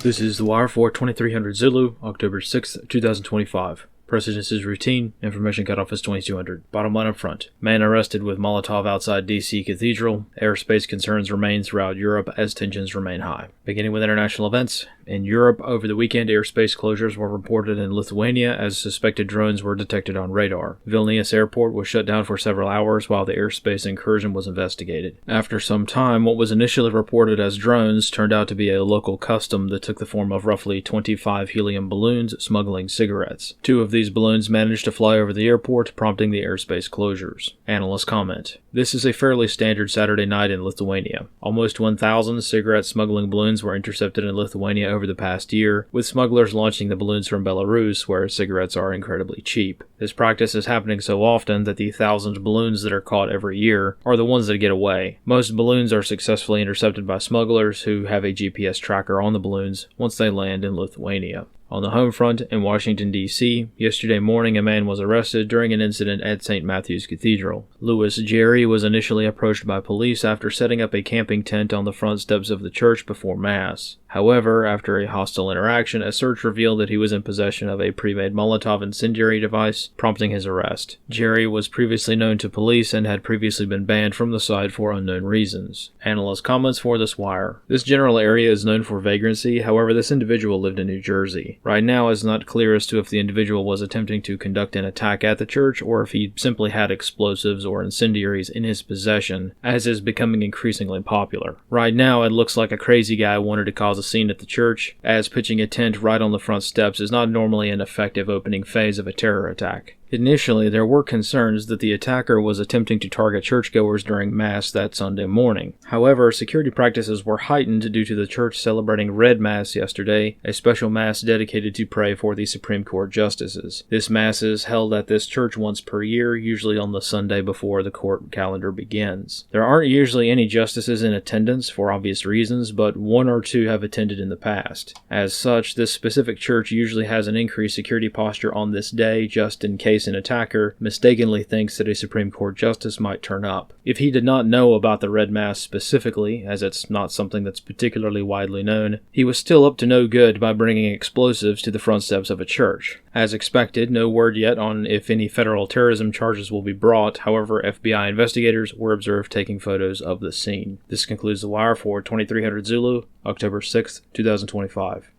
This is The Wire for 2300 Zulu, October 6th, 2025. Precedence is routine. Information cutoff is 2200. Bottom line up front. Man arrested with Molotov outside D.C. Cathedral. Airspace concerns remain throughout Europe as tensions remain high. Beginning with international events. In Europe, over the weekend, airspace closures were reported in Lithuania as suspected drones were detected on radar. Vilnius Airport was shut down for several hours while the airspace incursion was investigated. After some time, what was initially reported as drones turned out to be a local custom that took the form of roughly 25 helium balloons smuggling cigarettes. Two of these balloons managed to fly over the airport, prompting the airspace closures. Analysts comment. This is a fairly standard Saturday night in Lithuania. Almost 1,000 cigarette smuggling balloons were intercepted in Lithuania over the past year, with smugglers launching the balloons from Belarus, where cigarettes are incredibly cheap. This practice is happening so often that the 1,000 balloons that are caught every year are the ones that get away. Most balloons are successfully intercepted by smugglers who have a GPS tracker on the balloons once they land in Lithuania. On the home front in Washington, D.C., yesterday morning a man was arrested during an incident at St. Matthew's Cathedral. Louis Jerry was initially approached by police after setting up a camping tent on the front steps of the church before Mass. However, after a hostile interaction, a search revealed that he was in possession of a pre-made Molotov incendiary device, prompting his arrest. Jerry was previously known to police and had previously been banned from the site for unknown reasons. Analyst comments for this wire. This general area is known for vagrancy, however this individual lived in New Jersey. Right now it's not clear as to if the individual was attempting to conduct an attack at the church or if he simply had explosives or incendiaries in his possession, as is becoming increasingly popular. Right now it looks like a crazy guy wanted to cause a scene at the church, as pitching a tent right on the front steps is not normally an effective opening phase of a terror attack. Initially, there were concerns that the attacker was attempting to target churchgoers during Mass that Sunday morning. However, security practices were heightened due to the church celebrating Red Mass yesterday, a special Mass dedicated to pray for the Supreme Court justices. This Mass is held at this church once per year, usually on the Sunday before the court calendar begins. There aren't usually any justices in attendance for obvious reasons, but one or two have attended in the past. As such, this specific church usually has an increased security posture on this day just in case an attacker mistakenly thinks that a Supreme Court justice might turn up. If he did not know about the Red Mass specifically, as it's not something that's particularly widely known, he was still up to no good by bringing explosives to the front steps of a church. As expected, no word yet on if any federal terrorism charges will be brought. However, FBI investigators were observed taking photos of the scene. This concludes The Wire for 2300 Zulu, October 6th, 2025.